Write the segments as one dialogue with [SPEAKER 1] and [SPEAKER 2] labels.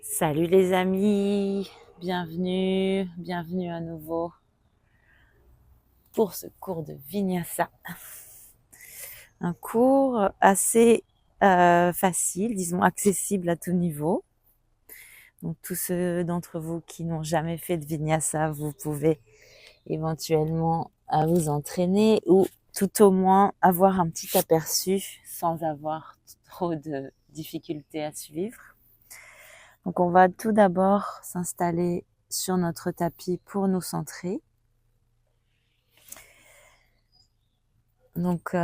[SPEAKER 1] Salut les amis, bienvenue à nouveau pour ce cours de Vinyasa. Un cours assez facile, disons accessible à tout niveau. Donc tous ceux d'entre vous qui n'ont jamais fait de Vinyasa, vous pouvez éventuellement vous entraîner ou tout au moins avoir un petit aperçu sans avoir trop de difficultés à suivre. Donc on va tout d'abord s'installer sur notre tapis pour nous centrer. Donc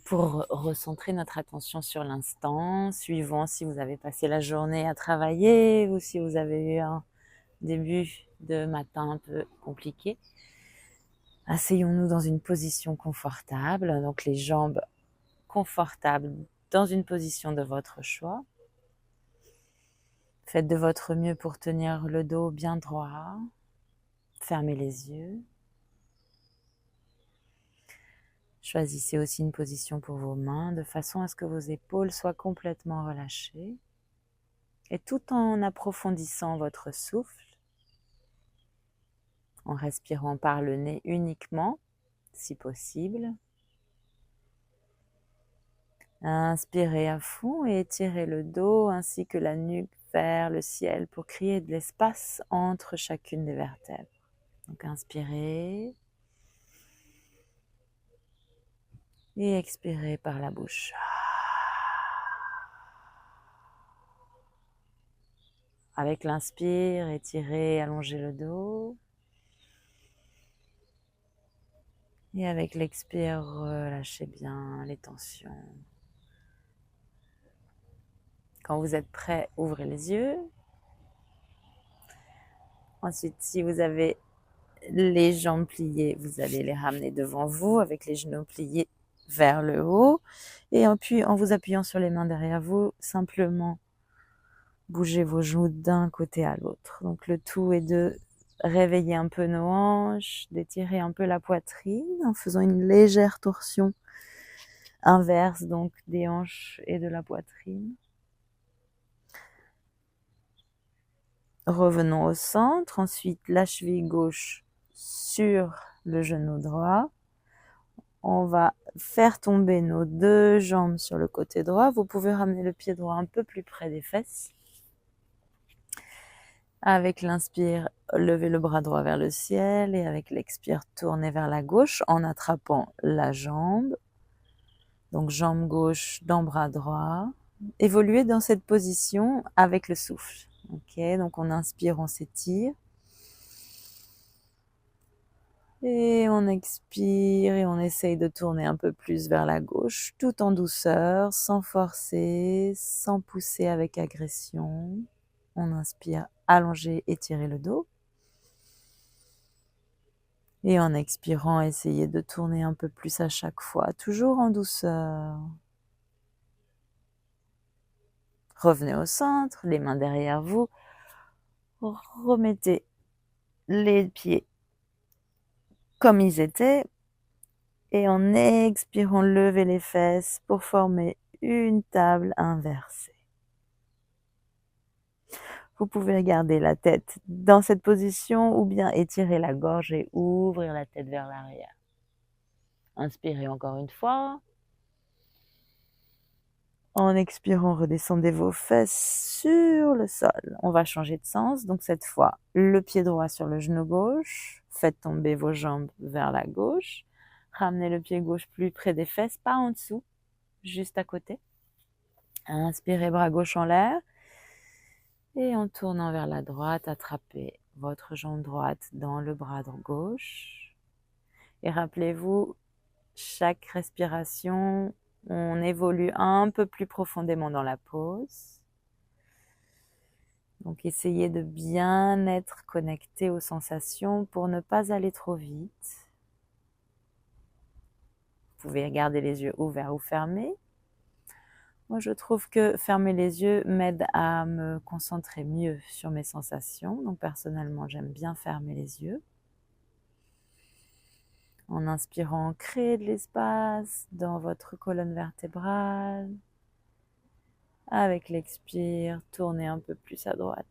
[SPEAKER 1] pour recentrer notre attention sur l'instant, suivant si vous avez passé la journée à travailler ou si vous avez eu un début de matin un peu compliqué. Asseyons-nous dans une position confortable, donc les jambes confortables dans une position de votre choix. Faites de votre mieux pour tenir le dos bien droit. Fermez les yeux. Choisissez aussi une position pour vos mains de façon à ce que vos épaules soient complètement relâchées. Et tout en approfondissant votre souffle, en respirant par le nez uniquement, si possible. Inspirez à fond et étirez le dos ainsi que la nuque vers le ciel pour créer de l'espace entre chacune des vertèbres. Donc inspirez et expirez par la bouche. Avec l'inspire, étirez, allongez le dos. Et avec l'expire, relâchez bien les tensions. Quand vous êtes prêt, ouvrez les yeux. Ensuite, si vous avez les jambes pliées, vous allez les ramener devant vous avec les genoux pliés vers le haut. Et puis, en vous appuyant sur les mains derrière vous, simplement bougez vos genoux d'un côté à l'autre. Donc le tout est de réveiller un peu nos hanches, d'étirer un peu la poitrine en faisant une légère torsion inverse donc des hanches et de la poitrine. Revenons au centre, ensuite la cheville gauche sur le genou droit. On va faire tomber nos deux jambes sur le côté droit. Vous pouvez ramener le pied droit un peu plus près des fesses. Avec l'inspire, levez le bras droit vers le ciel et avec l'expire, tournez vers la gauche en attrapant la jambe. Donc jambe gauche dans bras droit. Évoluez dans cette position avec le souffle. Ok, donc on inspire, on s'étire. Et on expire et on essaye de tourner un peu plus vers la gauche, tout en douceur, sans forcer, sans pousser avec agression. On inspire, allonger, étirer le dos. Et en expirant, essayez de tourner un peu plus à chaque fois, toujours en douceur. Revenez au centre, les mains derrière vous. Remettez les pieds comme ils étaient. Et en expirant, levez les fesses pour former une table inversée. Vous pouvez garder la tête dans cette position ou bien étirer la gorge et ouvrir la tête vers l'arrière. Inspirez encore une fois. En expirant, redescendez vos fesses sur le sol. On va changer de sens. Donc cette fois, le pied droit sur le genou gauche. Faites tomber vos jambes vers la gauche. Ramenez le pied gauche plus près des fesses, pas en dessous, juste à côté. Inspirez, bras gauche en l'air. Et en tournant vers la droite, attrapez votre jambe droite dans le bras gauche. Et rappelez-vous, chaque respiration, on évolue un peu plus profondément dans la pose. Donc essayez de bien être connecté aux sensations pour ne pas aller trop vite. Vous pouvez garder les yeux ouverts ou fermés. Moi, je trouve que fermer les yeux m'aide à me concentrer mieux sur mes sensations. Donc personnellement, j'aime bien fermer les yeux. En inspirant, créez de l'espace dans votre colonne vertébrale. Avec l'expire, tournez un peu plus à droite.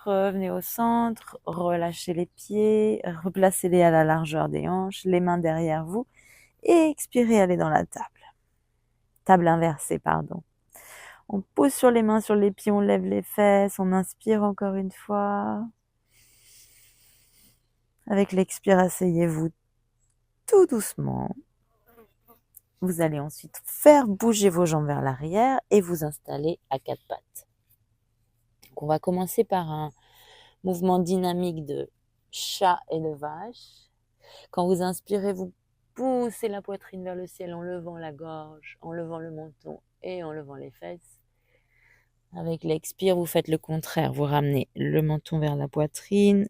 [SPEAKER 1] Revenez au centre, relâchez les pieds, replacez-les à la largeur des hanches, les mains derrière vous et expirez, allez dans la table. Table inversée, pardon. On pousse sur les mains, sur les pieds, on lève les fesses, on inspire encore une fois. Avec l'expire, asseyez-vous tout doucement. Vous allez ensuite faire bouger vos jambes vers l'arrière et vous installer à quatre pattes. Donc on va commencer par un mouvement dynamique de chat et de vache. Quand vous inspirez, vous poussez la poitrine vers le ciel en levant la gorge, en levant le menton et en levant les fesses. Avec l'expire, vous faites le contraire. Vous ramenez le menton vers la poitrine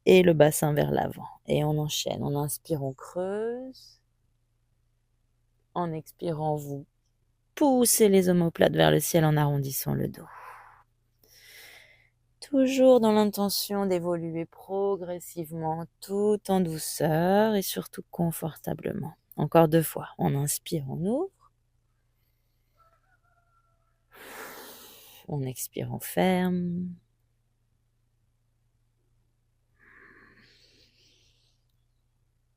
[SPEAKER 1] et le bassin vers l'avant. Et on enchaîne. En inspirant, on creuse. En expirant, vous poussez les omoplates vers le ciel en arrondissant le dos. Toujours dans l'intention d'évoluer progressivement, tout en douceur et surtout confortablement. Encore 2 fois. On inspire, on ouvre. On expire, on ferme.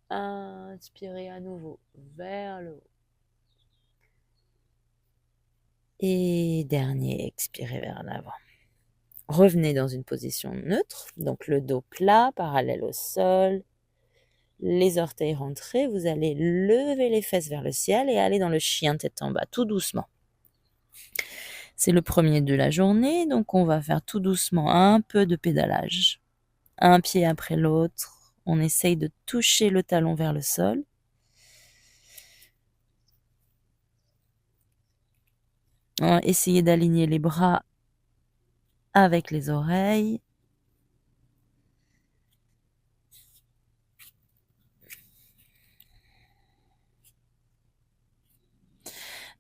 [SPEAKER 1] Inspirez à nouveau vers le haut. Et dernier, expirez vers l'avant. Revenez dans une position neutre, donc le dos plat, parallèle au sol, les orteils rentrés. Vous allez lever les fesses vers le ciel et aller dans le chien tête en bas, tout doucement. C'est le premier de la journée, donc on va faire tout doucement un peu de pédalage. Un pied après l'autre, on essaye de toucher le talon vers le sol. Essayez d'aligner les bras avec les oreilles.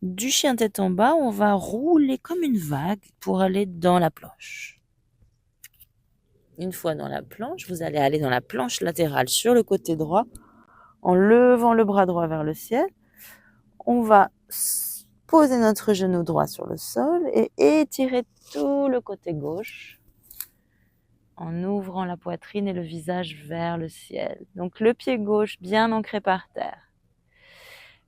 [SPEAKER 1] Du chien tête en bas, on va rouler comme une vague pour aller dans la planche. Une fois dans la planche, vous allez aller dans la planche latérale sur le côté droit en levant le bras droit vers le ciel. On va poser notre genou droit sur le sol et étirer tout le côté gauche en ouvrant la poitrine et le visage vers le ciel. Donc le pied gauche bien ancré par terre.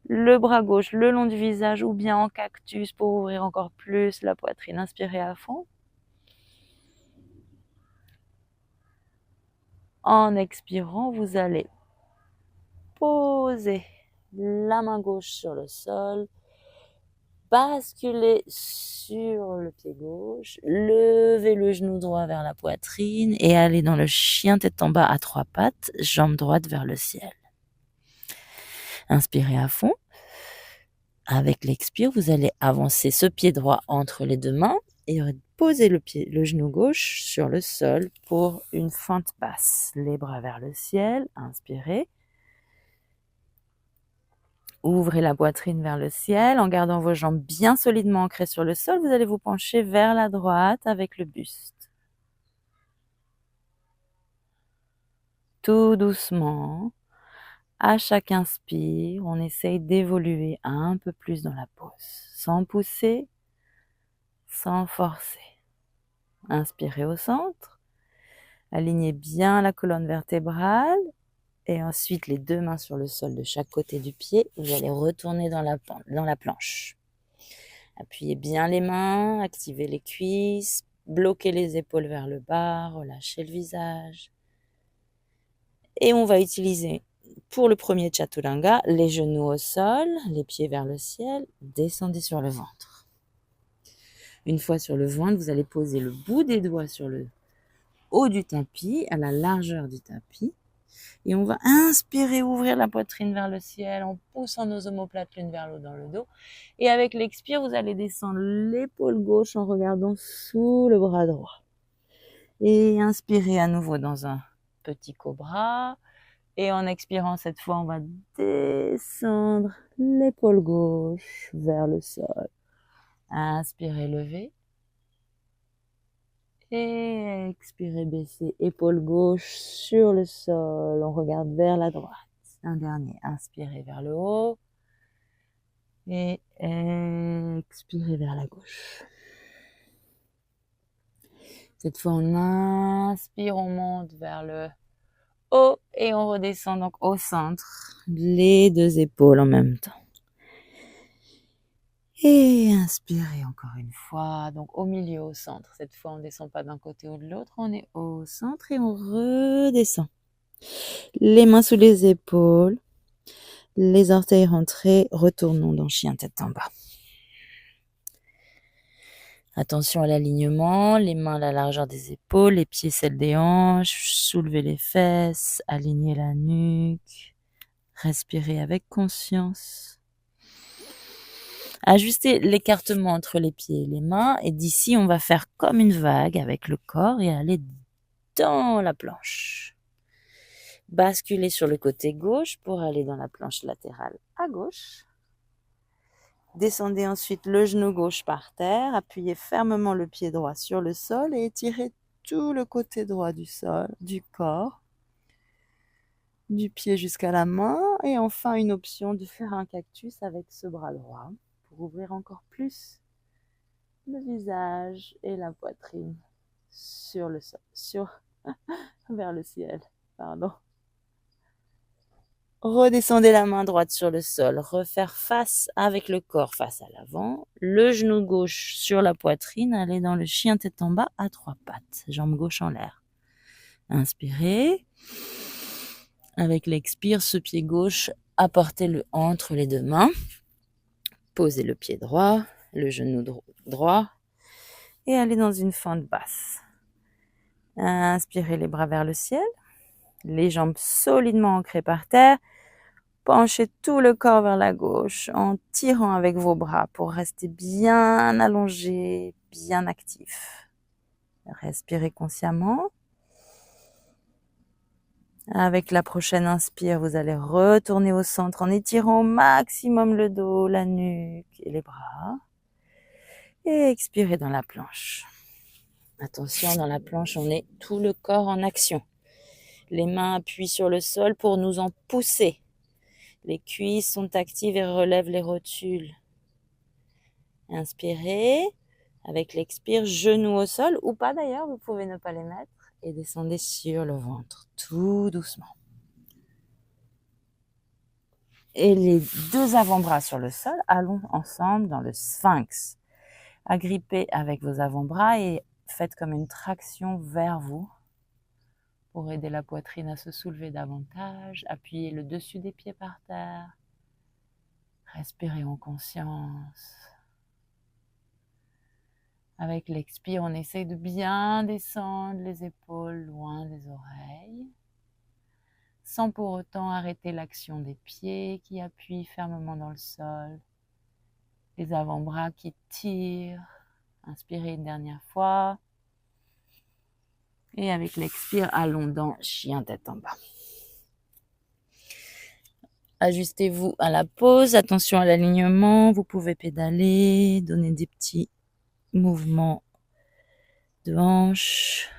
[SPEAKER 1] Le bras gauche le long du visage ou bien en cactus pour ouvrir encore plus la poitrine. Inspirez à fond. En expirant, vous allez poser la main gauche sur le sol, basculer sur le pied gauche, lever le genou droit vers la poitrine et aller dans le chien tête en bas à 3 pattes, jambe droite vers le ciel. Inspirez à fond. Avec l'expire, vous allez avancer ce pied droit entre les 2 mains et poser le genou gauche sur le sol pour une fente basse. Les bras vers le ciel, inspirez. Ouvrez la poitrine vers le ciel en gardant vos jambes bien solidement ancrées sur le sol. Vous allez vous pencher vers la droite avec le buste. Tout doucement, à chaque inspire, on essaye d'évoluer un peu plus dans la pose, sans pousser, sans forcer. Inspirez au centre, alignez bien la colonne vertébrale et ensuite les 2 mains sur le sol de chaque côté du pied. Vous allez retourner dans la planche. Appuyez bien les mains, activez les cuisses, bloquez les épaules vers le bas, relâchez le visage. Et on va utiliser pour le premier Chaturanga les genoux au sol, les pieds vers le ciel, descendez sur le ventre. Une fois sur le ventre, vous allez poser le bout des doigts sur le haut du tapis, à la largeur du tapis. Et on va inspirer, ouvrir la poitrine vers le ciel en poussant nos omoplates l'une vers l'autre dans le dos. Et avec l'expire, vous allez descendre l'épaule gauche en regardant sous le bras droit. Et inspirez à nouveau dans un petit cobra. Et en expirant cette fois, on va descendre l'épaule gauche vers le sol. Inspirez, levez. Et expirez, baissez, épaule gauche sur le sol. On regarde vers la droite. Un dernier, inspirez vers le haut. Et expirez vers la gauche. Cette fois, on inspire, on monte vers le haut et on redescend donc au centre. Les deux épaules en même temps. Et inspirez encore une fois, donc au milieu, au centre. Cette fois, on ne descend pas d'un côté ou de l'autre, on est au centre et on redescend. Les mains sous les épaules, les orteils rentrés, retournons dans chien tête en bas. Attention à l'alignement, les mains à la largeur des épaules, les pieds celles des hanches, soulevez les fesses, alignez la nuque, respirez avec conscience. Ajustez l'écartement entre les pieds et les mains et d'ici on va faire comme une vague avec le corps et aller dans la planche. Basculez sur le côté gauche pour aller dans la planche latérale à gauche. Descendez ensuite le genou gauche par terre, appuyez fermement le pied droit sur le sol et étirez tout le côté droit du sol, du corps, du pied jusqu'à la main. Et enfin une option de faire un cactus avec ce bras droit pour ouvrir encore plus le visage et la poitrine sur le sol, vers le ciel, pardon. Redescendez la main droite sur le sol, refaire face avec le corps face à l'avant, le genou gauche sur la poitrine, allez dans le chien tête en bas à 3 pattes, jambe gauche en l'air. Inspirez. Avec l'expire, ce pied gauche, apportez-le entre les deux mains. Posez le pied droit, le genou droit et allez dans une fente basse. Inspirez les bras vers le ciel, les jambes solidement ancrées par terre. Penchez tout le corps vers la gauche en tirant avec vos bras pour rester bien allongé, bien actif. Respirez consciemment. Avec la prochaine inspire, vous allez retourner au centre en étirant au maximum le dos, la nuque et les bras. Et expirez dans la planche. Attention, dans la planche, on est tout le corps en action. Les mains appuient sur le sol pour nous en pousser. Les cuisses sont actives et relèvent les rotules. Inspirez. Avec l'expire, genoux au sol, ou pas d'ailleurs, vous pouvez ne pas les mettre. Et descendez sur le ventre, tout doucement. Et les deux avant-bras sur le sol, allons ensemble dans le sphinx. Agrippez avec vos avant-bras et faites comme une traction vers vous pour aider la poitrine à se soulever davantage. Appuyez le dessus des pieds par terre. Respirez en conscience. Avec l'expire, on essaye de bien descendre les épaules loin des oreilles, sans pour autant arrêter l'action des pieds qui appuient fermement dans le sol, les avant-bras qui tirent. Inspirez une dernière fois. Et avec l'expire, allons dans chien tête en bas. Ajustez-vous à la pose, attention à l'alignement, vous pouvez pédaler, donner des petits mouvements de hanches.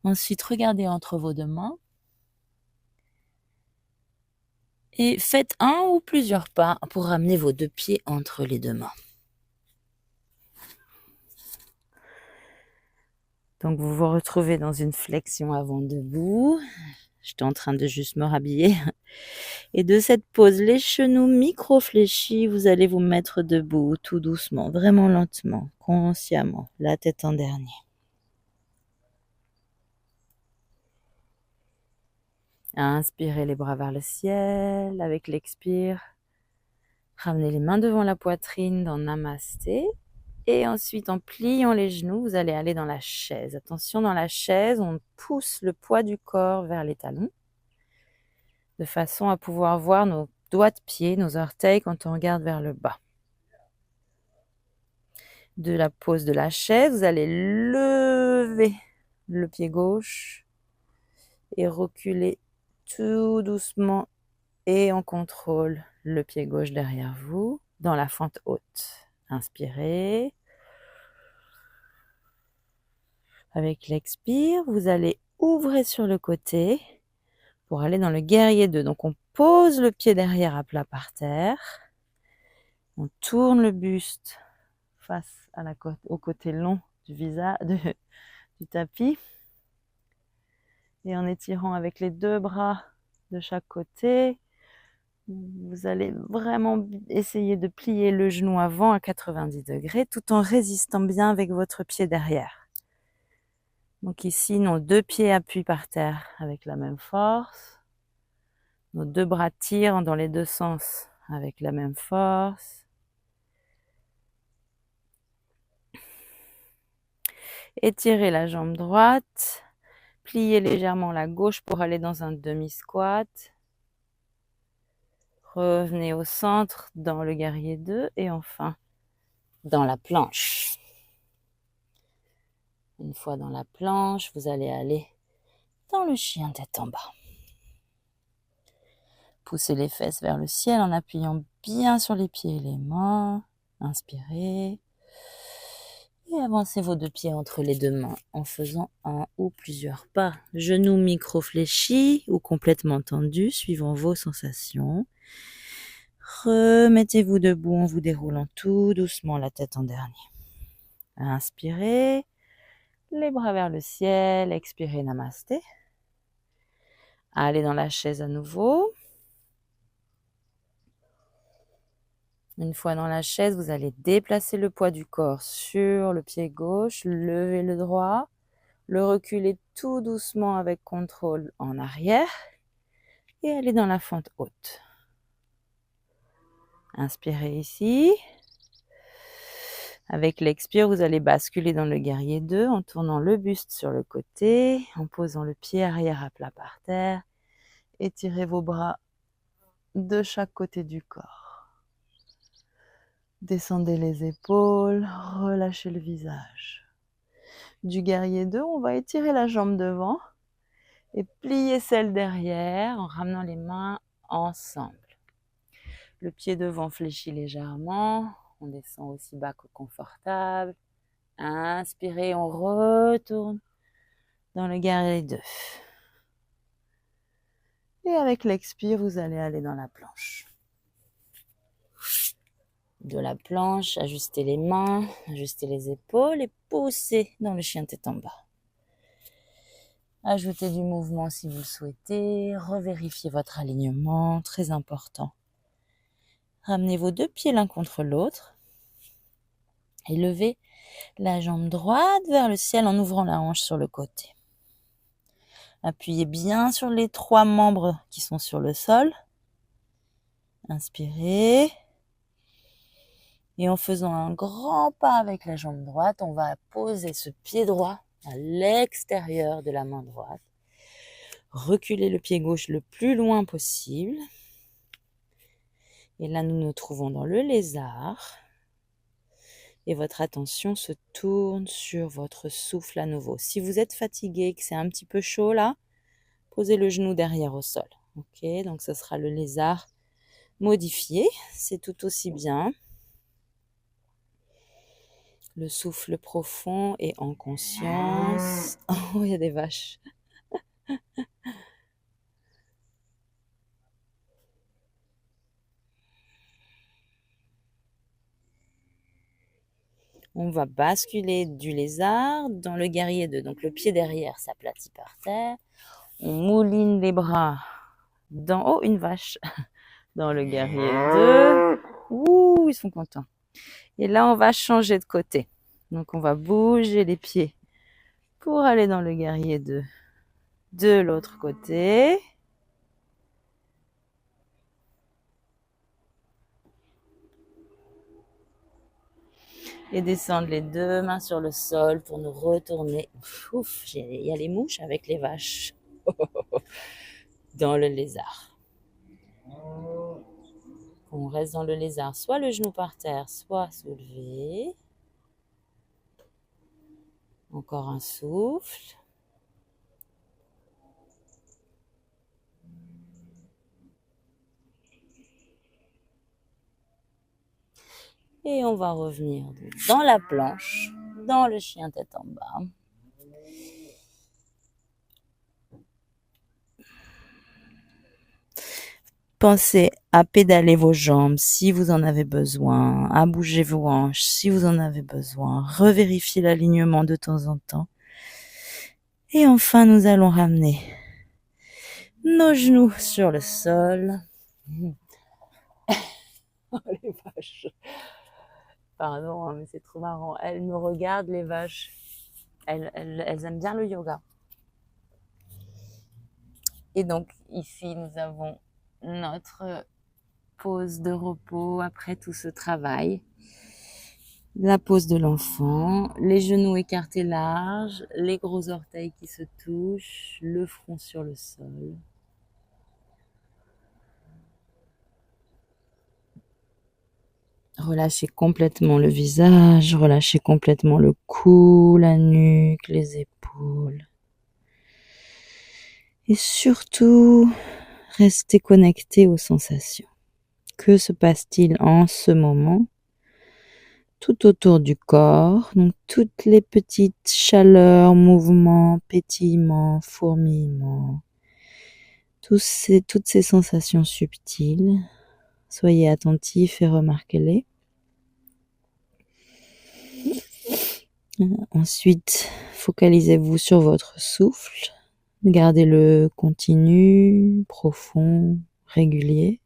[SPEAKER 1] Ensuite, regardez entre vos deux mains et faites un ou plusieurs pas pour ramener vos deux pieds entre les deux mains. Donc, vous vous retrouvez dans une flexion avant debout. J'étais en train de juste me rhabiller. Et de cette pose, les genoux micro-fléchis, vous allez vous mettre debout tout doucement, vraiment lentement, consciemment, la tête en dernier. Inspirez les bras vers le ciel. Avec l'expire, ramenez les mains devant la poitrine dans Namasté. Et ensuite, en pliant les genoux, vous allez aller dans la chaise. Attention, dans la chaise, on pousse le poids du corps vers les talons, de façon à pouvoir voir nos doigts de pied, nos orteils quand on regarde vers le bas. De la pose de la chaise, vous allez lever le pied gauche et reculer tout doucement et en contrôle le pied gauche derrière vous dans la fente haute. Inspirez. Avec l'expire, vous allez ouvrir sur le côté pour aller dans le guerrier 2. Donc on pose le pied derrière à plat par terre. On tourne le buste face à au côté long du visage, du tapis. Et en étirant avec les 2 bras de chaque côté, vous allez vraiment essayer de plier le genou avant à 90 degrés tout en résistant bien avec votre pied derrière. Donc ici, nos 2 pieds appuient par terre avec la même force. Nos 2 bras tirent dans les 2 sens avec la même force. Étirez la jambe droite. Pliez légèrement la gauche pour aller dans un demi-squat. Revenez au centre dans le guerrier 2 et enfin dans la planche. Une fois dans la planche, vous allez aller dans le chien tête en bas. Poussez les fesses vers le ciel en appuyant bien sur les pieds et les mains. Inspirez. Et avancez vos 2 pieds entre les 2 mains en faisant un ou plusieurs pas. Genoux micro-fléchis ou complètement tendus, suivant vos sensations. Remettez-vous debout en vous déroulant tout doucement la tête en dernier. Inspirez, les bras vers le ciel, expirez, namasté. Allez dans la chaise à nouveau. Une fois dans la chaise, vous allez déplacer le poids du corps sur le pied gauche, lever le droit, le reculer tout doucement avec contrôle en arrière et aller dans la fente haute. Inspirez ici. Avec l'expire, vous allez basculer dans le guerrier 2 en tournant le buste sur le côté, en posant le pied arrière à plat par terre. Étirez vos bras de chaque côté du corps. Descendez les épaules, relâchez le visage. Du guerrier 2, on va étirer la jambe devant et plier celle derrière en ramenant les mains ensemble. Le pied devant fléchit légèrement. On descend aussi bas que confortable. Inspirez, on retourne dans le guerrier 2. Et avec l'expire, vous allez aller dans la planche. De la planche, ajustez les mains, ajustez les épaules et poussez dans le chien tête en bas. Ajoutez du mouvement si vous le souhaitez. Revérifiez votre alignement, très important. Ramenez vos 2 pieds l'un contre l'autre et levez la jambe droite vers le ciel en ouvrant la hanche sur le côté. Appuyez bien sur les 3 membres qui sont sur le sol. Inspirez. Et en faisant un grand pas avec la jambe droite, on va poser ce pied droit à l'extérieur de la main droite. Reculez le pied gauche le plus loin possible. Et là, nous nous trouvons dans le lézard. Et votre attention se tourne sur votre souffle à nouveau. Si vous êtes fatigué, que c'est un petit peu chaud là, posez le genou derrière au sol. Ok, donc ce sera le lézard modifié. C'est tout aussi bien. Le souffle profond et en conscience. Oh, il y a des vaches. On va basculer du lézard dans le guerrier 2. Donc le pied derrière s'aplatit par terre. On mouline les bras dans... Oh, une vache. Dans le guerrier 2. Ouh, ils sont contents. Et là, on va changer de côté. Donc on va bouger les pieds pour aller dans le guerrier 2. De l'autre côté. Et descendre les 2 mains sur le sol pour nous retourner. Ouf, il y a les mouches avec les vaches. Dans le lézard. On reste dans le lézard, soit le genou par terre, soit soulevé. Encore un souffle. Et on va revenir dans la planche, dans le chien tête en bas. Pensez à pédaler vos jambes si vous en avez besoin, à bouger vos hanches si vous en avez besoin, revérifiez l'alignement de temps en temps. Et enfin, nous allons ramener nos genoux sur le sol. Oh, les vaches. Pardon, hein, mais c'est trop marrant. Elles me regardent, les vaches. Elles aiment bien le yoga. Et donc, ici, nous avons notre pause de repos après tout ce travail. La pose de l'enfant, les genoux écartés larges, les gros orteils qui se touchent, le front sur le sol. Relâchez complètement le visage, relâchez complètement le cou, la nuque, les épaules. Et surtout, restez connecté aux sensations. Que se passe-t-il en ce moment tout autour du corps? Donc toutes les petites chaleurs, mouvements, pétillements, fourmillements, toutes ces sensations subtiles. Soyez attentifs et remarquez-les. Ensuite, focalisez-vous sur votre souffle. Gardez-le continu, profond, régulier.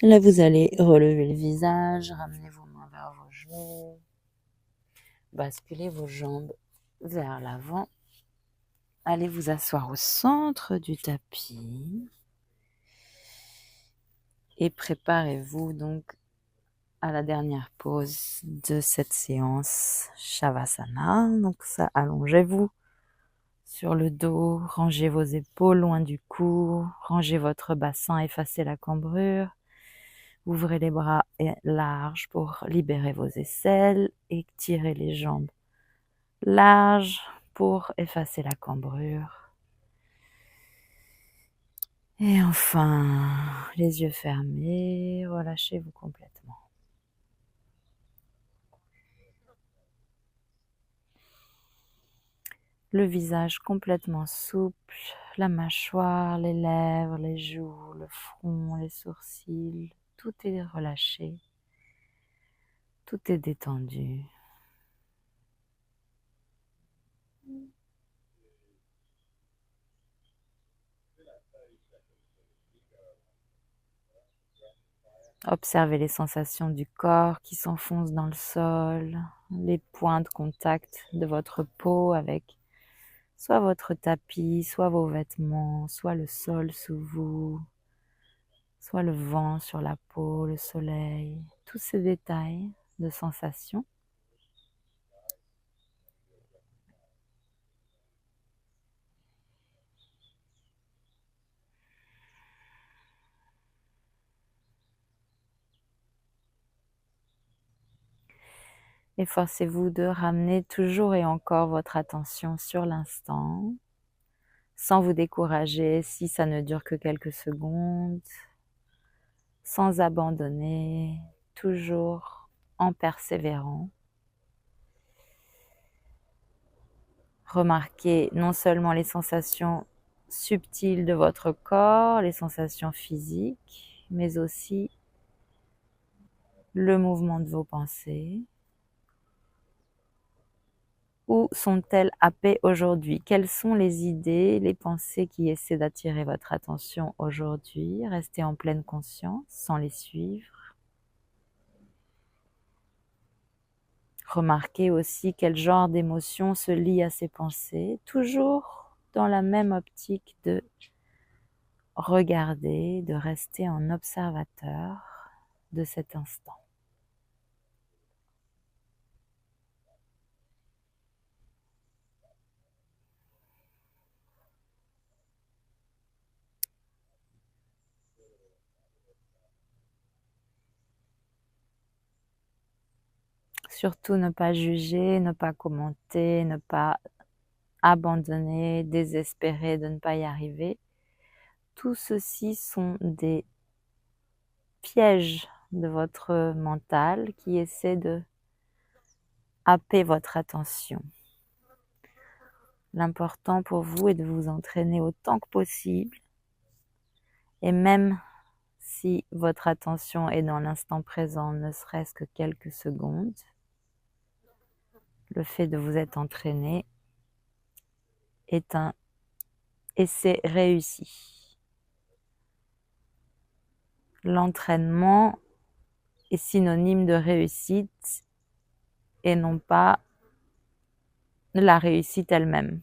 [SPEAKER 1] Là, vous allez relever le visage, ramener vos mains vers vos genoux, basculer vos jambes vers l'avant. Allez vous asseoir au centre du tapis et préparez-vous donc à la dernière pause de cette séance Shavasana. Donc ça, allongez-vous sur le dos, rangez vos épaules loin du cou, rangez votre bassin, effacez la cambrure. Ouvrez les bras larges pour libérer vos aisselles, étirez les jambes larges pour effacer la cambrure. Et enfin, les yeux fermés, relâchez-vous complètement. Le visage complètement souple, la mâchoire, les lèvres, les joues, le front, les sourcils, tout est relâché, tout est détendu. Observez les sensations du corps qui s'enfoncent dans le sol, les points de contact de votre peau avec soit votre tapis, soit vos vêtements, soit le sol sous vous, soit le vent sur la peau, le soleil, tous ces détails de sensations. Efforcez-vous de ramener toujours et encore votre attention sur l'instant, sans vous décourager si ça ne dure que quelques secondes, sans abandonner, toujours en persévérant. Remarquez non seulement les sensations subtiles de votre corps, les sensations physiques, mais aussi le mouvement de vos pensées. Où sont-elles happées aujourd'hui? Quelles sont les idées, les pensées qui essaient d'attirer votre attention aujourd'hui? Restez en pleine conscience sans les suivre. Remarquez aussi quel genre d'émotion se lie à ces pensées, toujours dans la même optique de regarder, de rester en observateur de cet instant. Surtout ne pas juger, ne pas commenter, ne pas abandonner, désespérer de ne pas y arriver. Tout ceci sont des pièges de votre mental qui essaie de happer votre attention. L'important pour vous est de vous entraîner autant que possible, et même si votre attention est dans l'instant présent, ne serait-ce que quelques secondes, le fait de vous être entraîné est un essai réussi. L'entraînement est synonyme de réussite et non pas la réussite elle-même.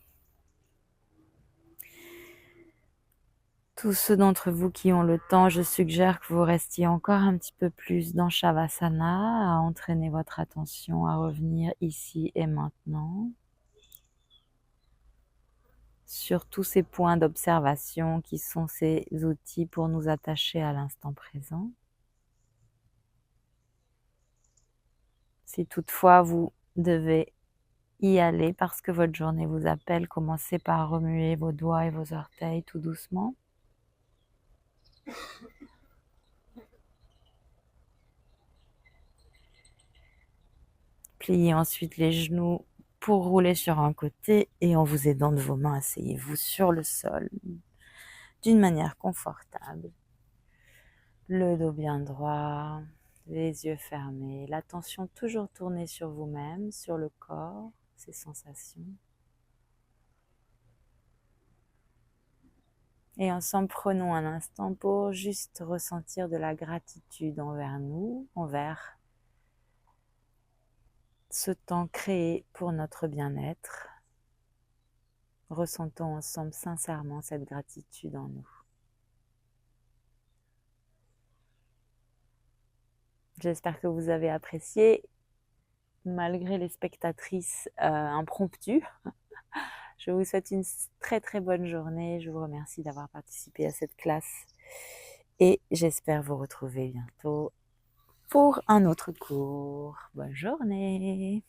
[SPEAKER 1] Tous ceux d'entre vous qui ont le temps, je suggère que vous restiez encore un petit peu plus dans Shavasana, à entraîner votre attention à revenir ici et maintenant, sur tous ces points d'observation qui sont ces outils pour nous attacher à l'instant présent. Si toutefois vous devez y aller parce que votre journée vous appelle, commencez par remuer vos doigts et vos orteils tout doucement. Pliez ensuite les genoux pour rouler sur un côté et en vous aidant de vos mains, asseyez-vous sur le sol d'une manière confortable. Le dos bien droit, les yeux fermés, l'attention toujours tournée sur vous-même, sur le corps, ses sensations. Et ensemble, prenons un instant pour juste ressentir de la gratitude envers nous, envers ce temps créé pour notre bien-être. Ressentons ensemble sincèrement cette gratitude en nous. J'espère que vous avez apprécié, malgré les spectatrices impromptues. Je vous souhaite une très très bonne journée. Je vous remercie d'avoir participé à cette classe et j'espère vous retrouver bientôt pour un autre cours. Bonne journée!